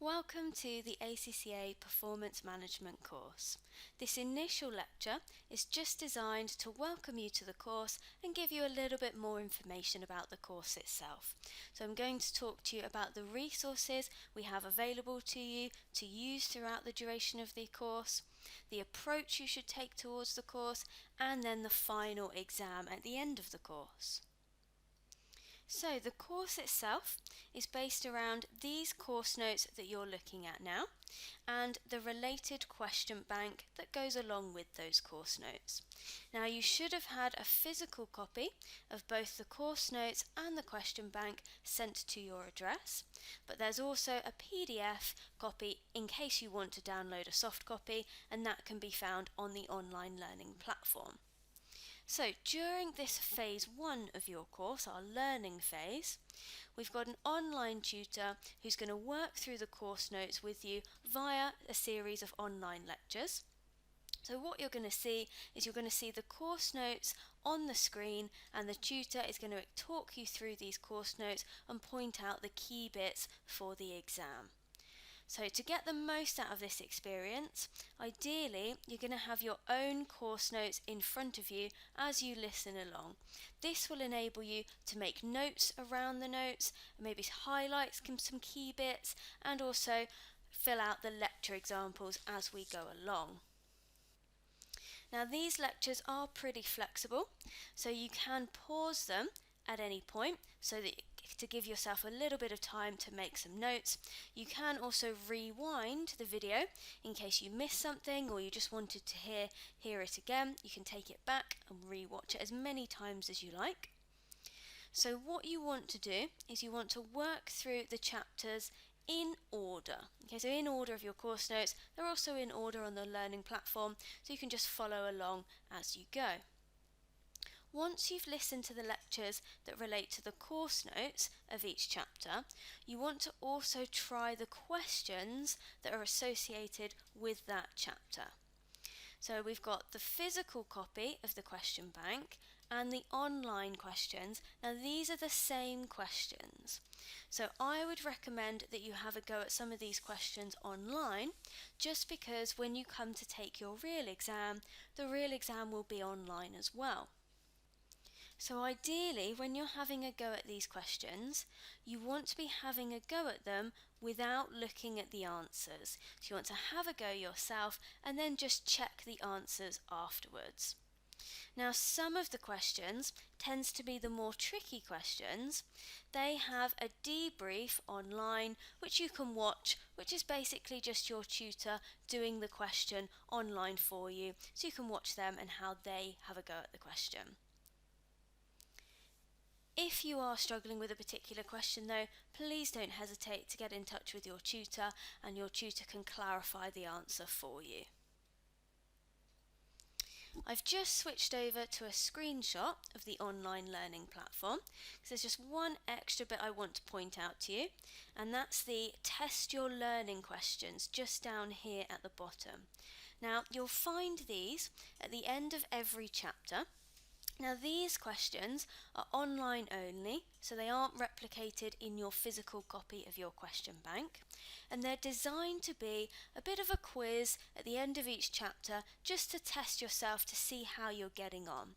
Welcome to the ACCA Performance Management course. This initial lecture is just designed to welcome you to the course and give you a little bit more information about the course itself. So I'm going to talk to you about the resources we have available to you to use throughout the duration of the course, the approach you should take towards the course, and then the final exam at the end of the course. So the course itself is based around these course notes that you're looking at now and the related question bank that goes along with those course notes. Now you should have had a physical copy of both the course notes and the question bank sent to your address, but there's also a PDF copy in case you want to download a soft copy, and that can be found on the online learning platform. So during this phase 1 of your course, our learning phase, we've got an online tutor who's going to work through the course notes with you via a series of online lectures. So what you're going to see is you're going to see the course notes on the screen, and the tutor is going to talk you through these course notes and point out the key bits for the exam. So to get the most out of this experience, ideally you're going to have your own course notes in front of you as you listen along. This will enable you to make notes around the notes, maybe highlight some key bits, and also fill out the lecture examples as we go along. Now these lectures are pretty flexible, so you can pause them at any point so that to give yourself a little bit of time to make some notes. You can also rewind the video in case you missed something or you just wanted to hear it again. You can take it back and re-watch it as many times as you like. So what you want to do is you want to work through the chapters in order. Okay, so in order of your course notes, they're also in order on the learning platform, so you can just follow along as you go. Once you've listened to the lectures that relate to the course notes of each chapter, you want to also try the questions that are associated with that chapter. So we've got the physical copy of the question bank and the online questions. Now these are the same questions. So I would recommend that you have a go at some of these questions online, just because when you come to take your real exam, the real exam will be online as well. So ideally, when you're having a go at these questions, you want to be having a go at them without looking at the answers. So you want to have a go yourself and then just check the answers afterwards. Now some of the questions tends to be the more tricky questions. They have a debrief online which you can watch, which is basically just your tutor doing the question online for you, so you can watch them and how they have a go at the question. If you are struggling with a particular question though, please don't hesitate to get in touch with your tutor, and your tutor can clarify the answer for you. I've just switched over to a screenshot of the online learning platform because there's just one extra bit I want to point out to you, and that's the test your learning questions just down here at the bottom. Now you'll find these at the end of every chapter. Now these questions are online only, so they aren't replicated in your physical copy of your question bank, and they're designed to be a bit of a quiz at the end of each chapter just to test yourself to see how you're getting on.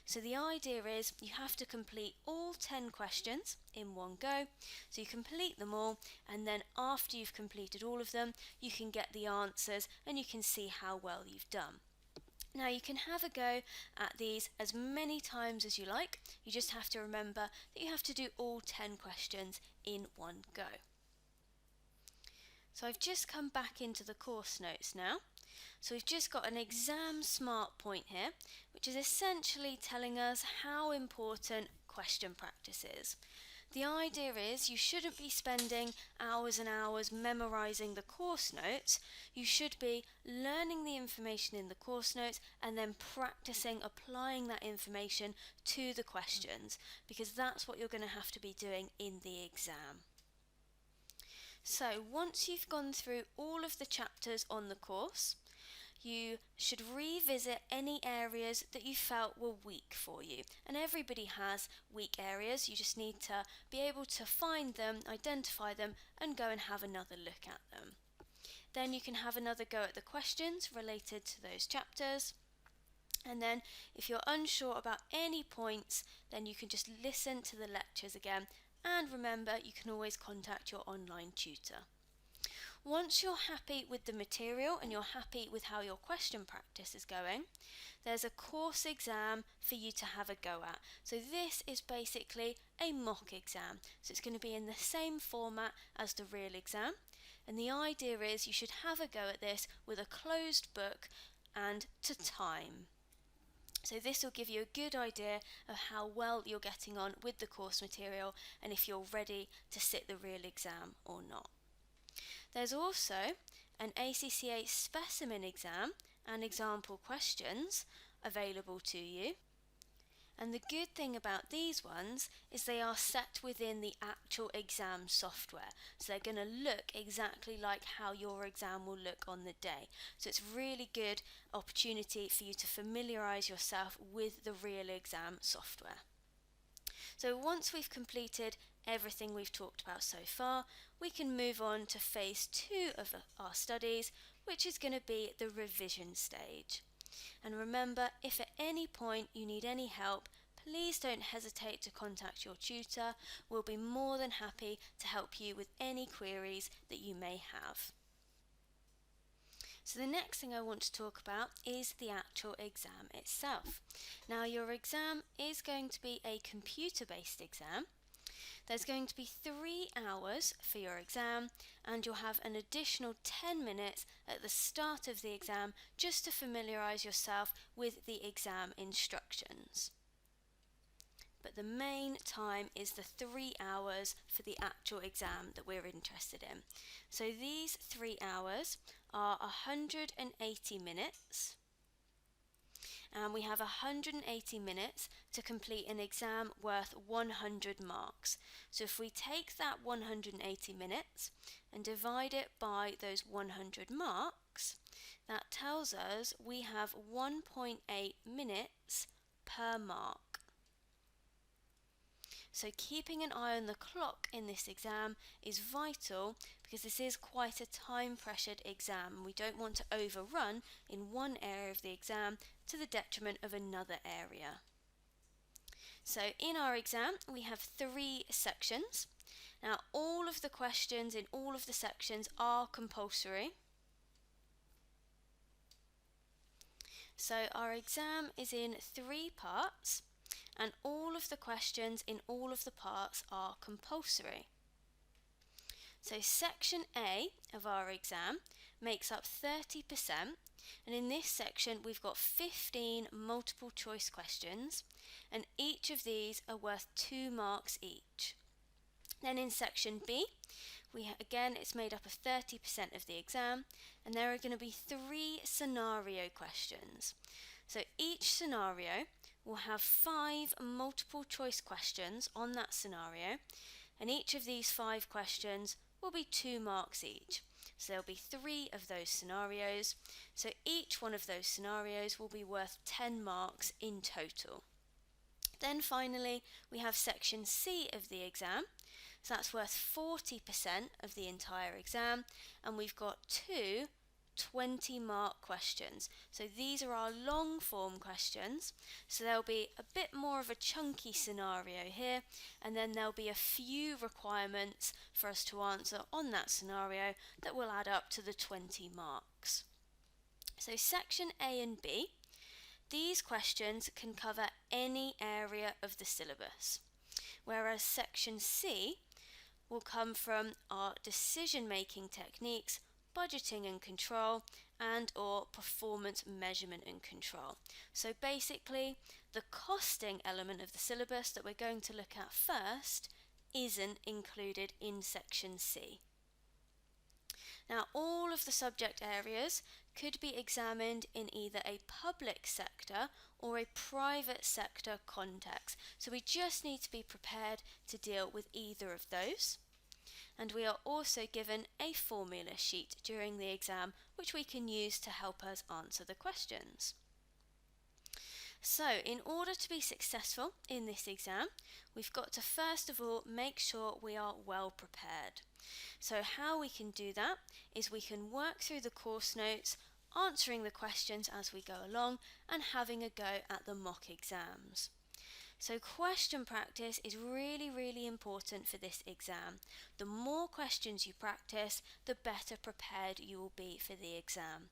So the idea is you have to complete all 10 questions in one go, so you complete them all, and then after you've completed all of them, you can get the answers and you can see how well you've done. Now you can have a go at these as many times as you like. You just have to remember that you have to do all 10 questions in one go. So I've just come back into the course notes now. So we've just got an exam smart point here, which is essentially telling us how important question practice is. The idea is you shouldn't be spending hours and hours memorizing the course notes. You should be learning the information in the course notes and then practicing applying that information to the questions, because that's what you're going to have to be doing in the exam. So once you've gone through all of the chapters on the course, you should revisit any areas that you felt were weak for you. And everybody has weak areas. You just need to be able to find them, identify them, and go and have another look at them. Then you can have another go at the questions related to those chapters. And then if you're unsure about any points, then you can just listen to the lectures again. And remember, you can always contact your online tutor. Once you're happy with the material and you're happy with how your question practice is going, there's a course exam for you to have a go at. So this is basically a mock exam. So it's going to be in the same format as the real exam. And the idea is you should have a go at this with a closed book and to time. So this will give you a good idea of how well you're getting on with the course material and if you're ready to sit the real exam or not. There's also an ACCA specimen exam and example questions available to you. And the good thing about these ones is they are set within the actual exam software. So they're going to look exactly like how your exam will look on the day. So it's a really good opportunity for you to familiarise yourself with the real exam software. So once we've completed everything we've talked about so far, we can move on to phase 2 of our studies, which is going to be the revision stage. And remember, if at any point you need any help, please don't hesitate to contact your tutor. We'll be more than happy to help you with any queries that you may have. So the next thing I want to talk about is the actual exam itself. Now your exam is going to be a computer-based exam. There's going to be 3 hours for your exam, and you'll have an additional 10 minutes at the start of the exam just to familiarise yourself with the exam instructions. But the main time is the 3 hours for the actual exam that we're interested in. So these 3 hours are 180 minutes. And we have 180 minutes to complete an exam worth 100 marks. So if we take that 180 minutes and divide it by those 100 marks, that tells us we have 1.8 minutes per mark. So keeping an eye on the clock in this exam is vital because this is quite a time-pressured exam. We don't want to overrun in one area of the exam to the detriment of another area. So in our exam we have 3 sections. Now all of the questions in all of the sections are compulsory. So our exam is in 3 parts and all of the questions in all of the parts are compulsory. So section A of our exam makes up 30%, and in this section we've got 15 multiple choice questions, and each of these are worth 2 marks each. Then in section B, again it's made up of 30% of the exam, and there are going to be 3 scenario questions. So each scenario will have 5 multiple choice questions on that scenario, and each of these 5 questions will be 2 marks each. So there'll be 3 of those scenarios. So each one of those scenarios will be worth 10 marks in total. Then finally, we have section C of the exam. So that's worth 40% of the entire exam, and we've got 2 20-mark questions. So these are our long form questions. So there'll be a bit more of a chunky scenario here, and then there'll be a few requirements for us to answer on that scenario that will add up to the 20 marks. So section A and B, these questions can cover any area of the syllabus, whereas section C will come from our decision-making techniques, budgeting and control, and or performance measurement and control. So basically, the costing element of the syllabus that we're going to look at first isn't included in section C. Now, all of the subject areas could be examined in either a public sector or a private sector context. So we just need to be prepared to deal with either of those. and we are also given a formula sheet during the exam which we can use to help us answer the questions. So, in order to be successful in this exam, we've got to first of all make sure we are well prepared. So how we can do that is we can work through the course notes, answering the questions as we go along and having a go at the mock exams. So question practice is really important for this exam. The more questions you practice, the better prepared you will be for the exam.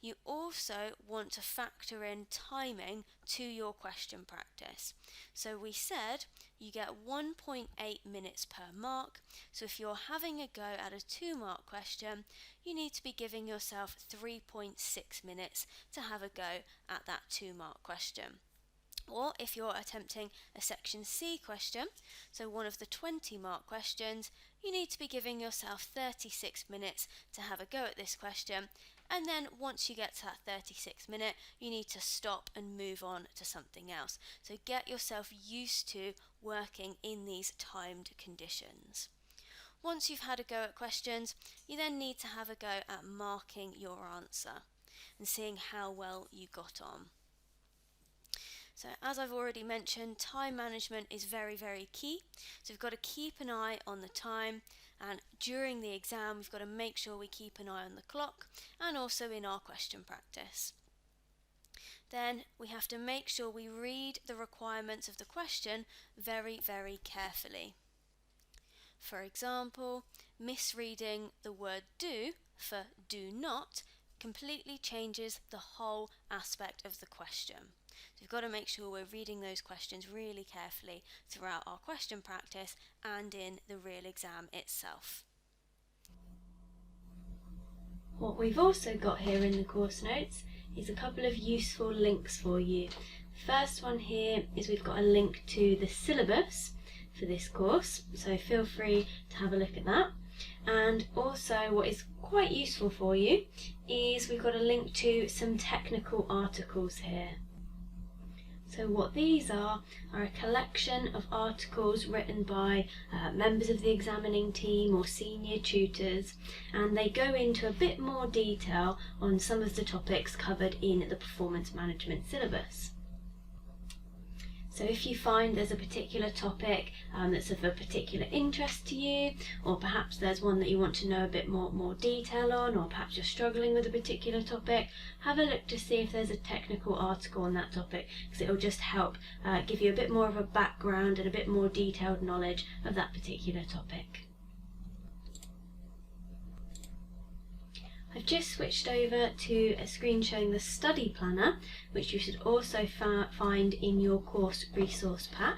You also want to factor in timing to your question practice. So we said you get 1.8 minutes per mark. So if you're having a go at a 2-mark question, you need to be giving yourself 3.6 minutes to have a go at that 2-mark question. Or if you're attempting a section C question, so one of the 20-mark questions, you need to be giving yourself 36 minutes to have a go at this question. And then once you get to that 36 minute, you need to stop and move on to something else. So get yourself used to working in these timed conditions. Once you've had a go at questions, you then need to have a go at marking your answer and seeing how well you got on. So as I've already mentioned, time management is very key. So we've got to keep an eye on the time, and during the exam we've got to make sure we keep an eye on the clock and also in our question practice. Then we have to make sure we read the requirements of the question very carefully. For example, misreading the word do for do not completely changes the whole aspect of the question. So we've got to make sure we're reading those questions really carefully throughout our question practice and in the real exam itself. What we've also got here in the course notes is a couple of useful links for you. The first one here is we've got a link to the syllabus for this course, so feel free to have a look at that. And also what is quite useful for you is we've got a link to some technical articles here. So what these are a collection of articles written by members of the examining team or senior tutors, and they go into a bit more detail on some of the topics covered in the performance management syllabus. So if you find there's a particular topic that's of a particular interest to you, or perhaps there's one that you want to know a bit more detail on, or perhaps you're struggling with a particular topic, have a look to see if there's a technical article on that topic, because it will just help give you a bit more of a background and a bit more detailed knowledge of that particular topic. I've just switched over to a screen showing the study planner, which you should also find in your course resource pack.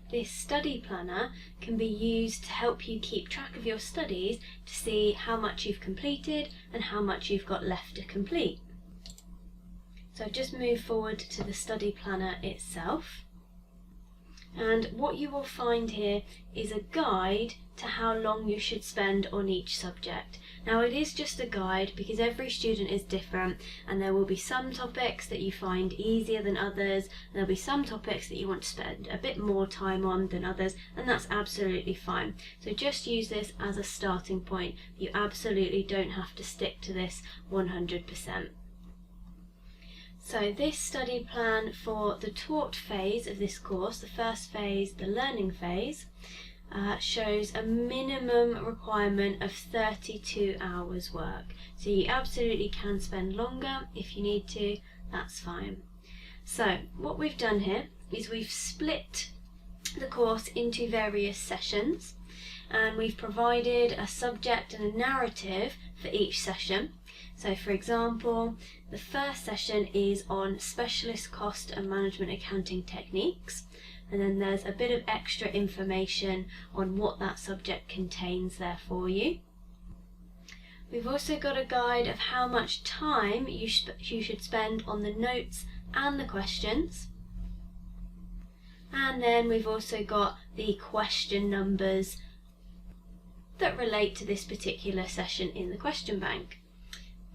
This study planner can be used to help you keep track of your studies to see how much you've completed and how much you've got left to complete. So I've just moved forward to the study planner itself. And what you will find here is a guide to how long you should spend on each subject. Now it is just a guide because every student is different, and there will be some topics that you find easier than others, and there'll be some topics that you want to spend a bit more time on than others, and that's absolutely fine. So just use this as a starting point. You absolutely don't have to stick to this 100%. So this study plan for the taught phase of this course, the first phase, the learning phase, shows a minimum requirement of 32 hours work. So you absolutely can spend longer if you need to, that's fine. So what we've done here is we've split the course into various sessions, and we've provided a subject and a narrative for each session. So for example, the first session is on specialist cost and management accounting techniques, and then there's a bit of extra information on what that subject contains there for you. We've also got a guide of how much time you should spend on the notes and the questions. And then we've also got the question numbers that relate to this particular session in the question bank.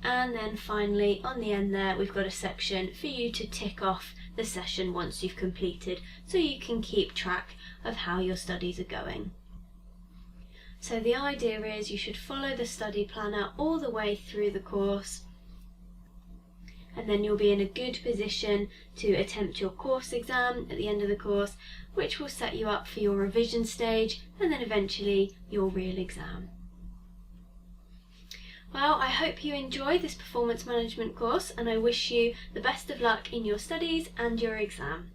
And then finally, on the end there, we've got a section for you to tick off the session once you've completed, so you can keep track of how your studies are going. So the idea is you should follow the study planner all the way through the course, and then you'll be in a good position to attempt your course exam at the end of the course, which will set you up for your revision stage and then eventually your real exam. Well, I hope you enjoy this performance management course, and I wish you the best of luck in your studies and your exam.